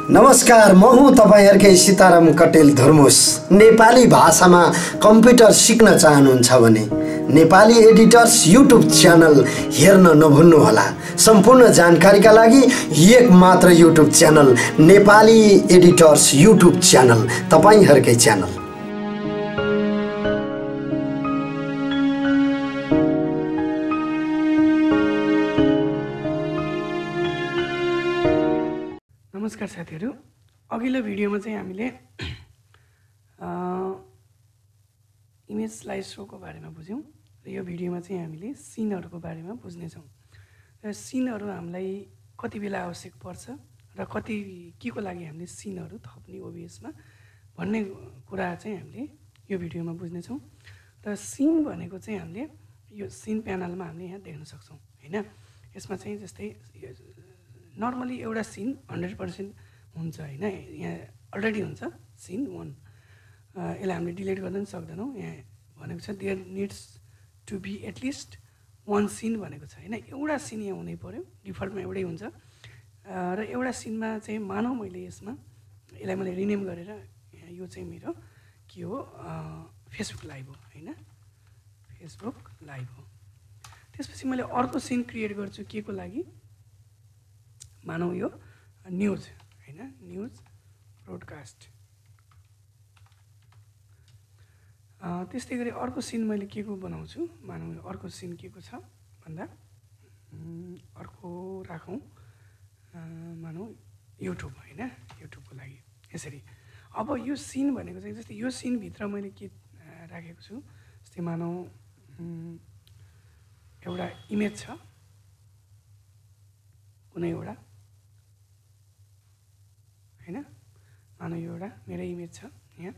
नमस्कार, म हुँ तपाईहरुकै सीताराम कटेल धर्मुस। नेपाली भाषामा कम्प्युटर सिक्न चाहनुहुन्छ भने नेपाली एडिटर्स युट्युब च्यानल हेर्न नभुल्नुहोला। सम्पूर्ण जानकारीका लागि एक मात्र YouTube channel Nepali editors YouTube channel तपाईहरुकै च्यानल। नमस्कार साथीहरु, अघिल्लो भिडियोमा चाहिँ हामीले इमेज स्लाइड शोको बारेमा बुझ्यौं र यो भिडियोमा चाहिँ हामीले सिनहरुको बारेमा बुझ्ने छौं। र सिनहरु हामीलाई कति बेला आवश्यक पर्छ र कति केको लागि हामीले सिनहरु थप्ने ओबिएसमा भन्ने कुरा चाहिँ हामीले यो भिडियोमा बुझ्ने छौं। र सिन भनेको चाहिँ हामीले यो सिन प्यानलमा हामीले यहाँ देख्न सक्छौं हैन। यसमा चाहिँ जस्तै नर्मली एउटा सिन 100% हुन्छ हैन, यहाँ अलरेडी हुन्छ सिन 1। यसलाई हामीले डिलिट गर्न पनि सक्दैनौं। यहाँ भनेको छ there needs to be at least 1 सिन भनेको छ हैन। एउटा सिन यहाँ हुनै पर्यो, डिफल्टमा एउटै हुन्छ। र एउटा सिनमा चाहिँ मानौ मैले यसलाई मैले रिनेम गरेर यो चाहिँ मेरो के हो, फेसबुक लाइभ हो हैन, फेसबुक लाइभ हो। त्यसपछि मैले अर्को सिन क्रिएट गर्छु के को लागि, मानौ यो न्यूज हैन, न्यूज ब्रोडकास्ट। त्यस्तै गरी अर्को सिन मैले के को बनाउँछु, मानौ यो अर्को सिन के को छ भन्दा अर्को राखौं, मानौ युट्युब हैन, युट्युबको लागि यसरी। अब यो सिन भनेको चाहिँ जस्तै यो सिन भित्र मैले के राखेको छु, जस्तै मानौ एउटा इमेज छ कुनै एउटा हैन, मानौ यो एउटा मेरो इमेज छ यहाँ,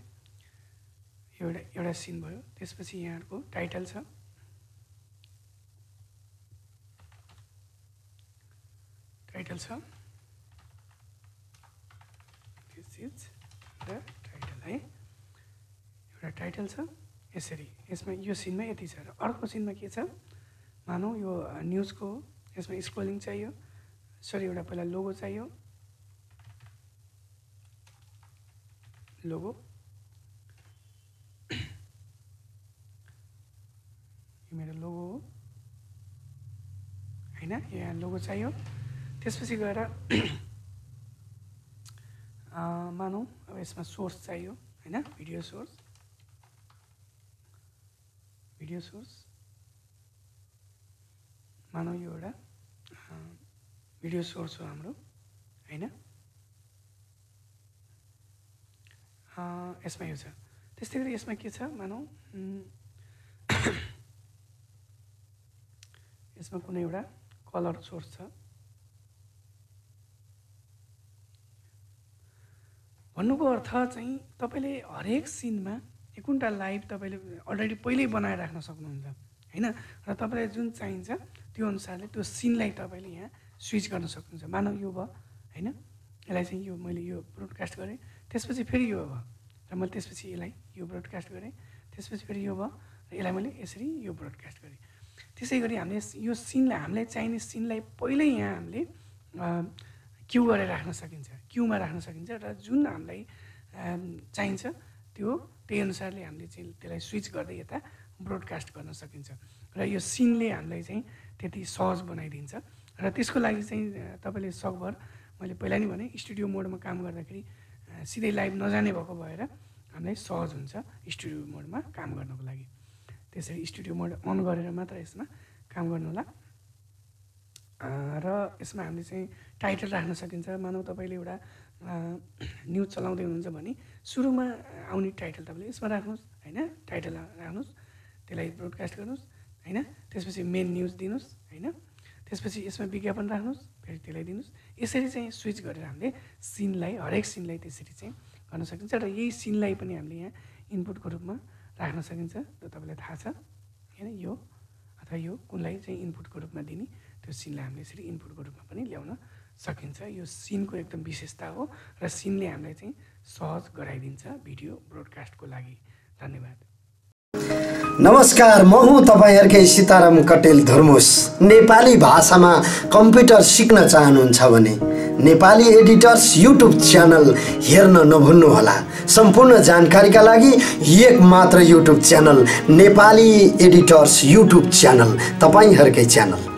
एउटा सिन भयो। त्यसपछि यहाँहरुको टाइटल छ, दिस इज द टाइटल है, एउटा टाइटल छ यसरी। यसमा यो सिनमा यति छ। र अर्को सिनमा के छ, मानौ यो न्यूजको यसमा स्क्रोलिङ चाहियो, सरी एउटा पहिला लोगो चाहियो, लोगो यो मेरो लोगो हो हैन, यहाँ लोगो चाहियो। त्यसपछि गएर मानौ अब यसमा सोर्स चाहियो हैन, भिडियो सोर्स मानौ यो एउटा भिडियो सोर्स हो हाम्रो हैन। यसमा यो छ। त्यस्तै गरी यसमा के छ, मानौ यसमा कुनै एउटा कलर सोर्स छ। भन्नुको अर्थ चाहिँ तपाईले हरेक सिनमा एकुन्टा लाइभ तपाईले अलरेडी पहिल्यै बनाएर राख्न सक्नुहुन्छ हैन। र तपाईलाई जुन चाहिन्छ त्यो अनुसारले त्यो सिनलाई तपाईले यहाँ स्विच गर्न सक्नुहुन्छ। मानौ यो भयो हैन, यसलाई चाहिँ यो मैले यो ब्रोडकास्ट गरेँ, त्यसपछि फेरि यो भयो र मैले त्यसपछि यसलाई यो ब्रोडकास्ट गरेँ, त्यसपछि फेरि यो भयो र यसलाई मैले यसरी यो ब्रोडकास्ट गरेँ। त्यसै गरी हामीले यो सिनलाई, हामीलाई चाहिने सिनलाई पहिल्यै यहाँ हामीले क्यू गरेर राख्न सकिन्छ, क्यूमा राख्न सकिन्छ। र जुन हामीलाई चाहिन्छ त्यही अनुसारले हामीले चाहिँ त्यसलाई स्विच गर्दै यता ब्रोडकास्ट गर्न सकिन्छ। र यो सिनले हामीलाई चाहिँ त्यति सहज बनाइदिन्छ। र त्यसको लागि चाहिँ तपाईले सकभर, मैले पहिला नि भने स्टुडियो मोडमा काम गर्दाखेरि सिधै लाइभ नजाने भएको भएर हामीलाई सहज हुन्छ स्टुडियो मोडमा काम गर्नको लागि। त्यसरी स्टुडियो मोड अन गरेर मात्र यसमा काम गर्नु होला। र यसमा हामीले चाहिँ टाइटल राख्न सकिन्छ। मानौ तपाईले एउटा न्यूज चलाउँदै हुनुहुन्छ भने सुरुमा आउने टाइटल तपाईले यसमा राख्नुस् हैन, टाइटल राख्नुस्, त्यसलाई ब्रोडकास्ट गर्नुस् हैन। त्यसपछि मेन न्यूज दिनुस् हैन, त्यसपछि यसमा विज्ञापन राख्नुस्, फेरि त्यसलाई दिनुस्। यसरी चाहिँ स्विच गरेर हामीले सिनलाई, हरेक सिनलाई त्यसरी चाहिँ गर्न सकिन्छ। र यही सिनलाई पनि हामीले यहाँ इनपुटको रूपमा राख्न सकिन्छ। त्यो तपाईलाई थाहा छ हैन, यो अथवा यो कुनलाई चाहिँ इनपुटको रूपमा दिने, त्यो सिनलाई हामीले यसरी इनपुटको रूपमा पनि ल्याउन सकिन्छ। यो सिनको एकदम विशेषता हो र सिनले हामीलाई चाहिँ सहज गराइदिन्छ भिडियो ब्रोडकास्टको लागि। धन्यवाद। नमस्कार, म हुँ तपाईहरुकै सीताराम कटेल धर्मोस। नेपाली भाषामा कम्प्युटर सिक्न चाहनुहुन्छ भने नेपाली एडिटर्स युट्युब च्यानल हेर्न नभुल्नुहोला। सम्पूर्ण जानकारीका लागि एक मात्र YouTube channel Nepali editors YouTube channel, तपाईहरुकै च्यानल।